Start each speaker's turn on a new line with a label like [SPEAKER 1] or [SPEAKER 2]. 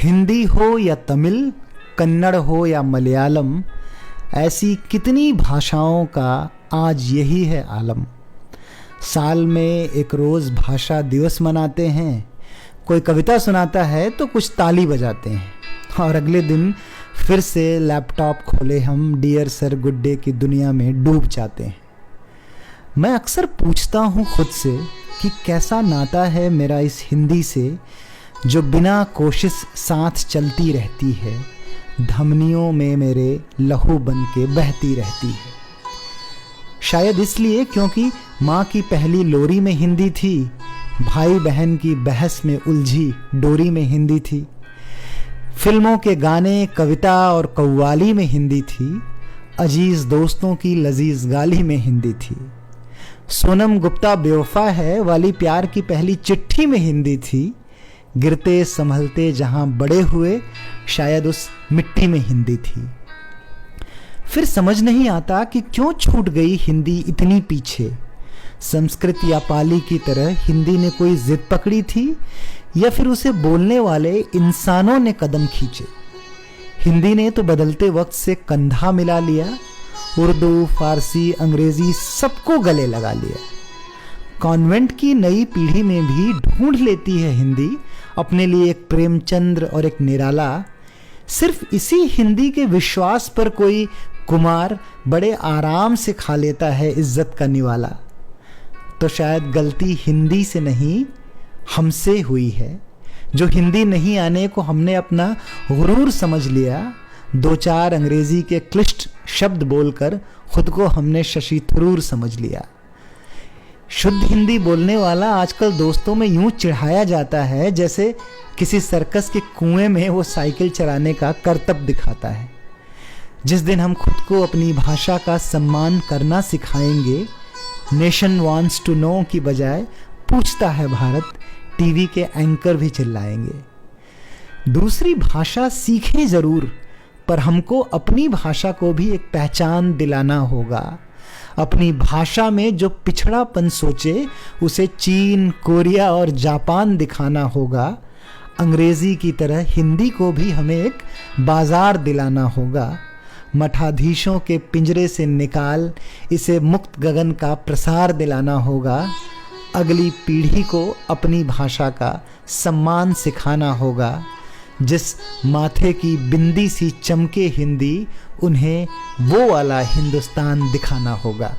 [SPEAKER 1] हिंदी हो या तमिल, कन्नड़ हो या मलयालम, ऐसी कितनी भाषाओं का आज यही है आलम। साल में एक रोज़ भाषा दिवस मनाते हैं, कोई कविता सुनाता है तो कुछ ताली बजाते हैं, और अगले दिन फिर से लैपटॉप खोले हम डियर सर गुड डे की दुनिया में डूब जाते हैं। मैं अक्सर पूछता हूँ खुद से कि कैसा नाता है मेरा इस हिंदी से, जो बिना कोशिश साथ चलती रहती है, धमनियों में मेरे लहू बन के बहती रहती है। शायद इसलिए क्योंकि माँ की पहली लोरी में हिंदी थी, भाई बहन की बहस में उलझी डोरी में हिंदी थी, फिल्मों के गाने, कविता और कव्वाली में हिंदी थी, अजीज दोस्तों की लजीज गाली में हिंदी थी, सोनम गुप्ता बेवफा है वाली प्यार की पहली चिट्ठी में हिंदी थी, गिरते संभलते जहां बड़े हुए शायद उस मिट्टी में हिंदी थी। फिर समझ नहीं आता कि क्यों छूट गई हिंदी इतनी पीछे। संस्कृत या पाली की तरह हिंदी ने कोई जिद पकड़ी थी, या फिर उसे बोलने वाले इंसानों ने कदम खींचे। हिंदी ने तो बदलते वक्त से कंधा मिला लिया, उर्दू, फारसी, अंग्रेजी सबको गले लगा लिया। कॉन्वेंट की नई पीढ़ी में भी ढूंढ लेती है हिंदी अपने लिए एक प्रेमचंद्र और एक निराला। सिर्फ इसी हिंदी के विश्वास पर कोई कुमार बड़े आराम से खा लेता है इज्जत का निवाला। तो शायद गलती हिंदी से नहीं हमसे हुई है, जो हिंदी नहीं आने को हमने अपना गुरूर समझ लिया। दो चार अंग्रेजी के क्लिष्ट शब्द बोलकर खुद को हमने शशि थरूर समझ लिया। शुद्ध हिंदी बोलने वाला आजकल दोस्तों में यूं चिढ़ाया जाता है जैसे किसी सर्कस के कुएं में वो साइकिल चलाने का करतब दिखाता है। जिस दिन हम खुद को अपनी भाषा का सम्मान करना सिखाएंगे, नेशन वांट्स टू नो की बजाय पूछता है भारत, टीवी के एंकर भी चिल्लाएंगे। दूसरी भाषा सीखें जरूर, पर हमको अपनी भाषा को भी एक पहचान दिलाना होगा। अपनी भाषा में जो पिछड़ापन सोचे उसे चीन, कोरिया और जापान दिखाना होगा। अंग्रेजी की तरह हिंदी को भी हमें एक बाजार दिलाना होगा। मठाधीशों के पिंजरे से निकाल इसे मुक्त गगन का प्रसार दिलाना होगा। अगली पीढ़ी को अपनी भाषा का सम्मान सिखाना होगा। जिस माथे की बिंदी सी चमके हिंदी, उन्हें वो वाला हिंदुस्तान दिखाना होगा।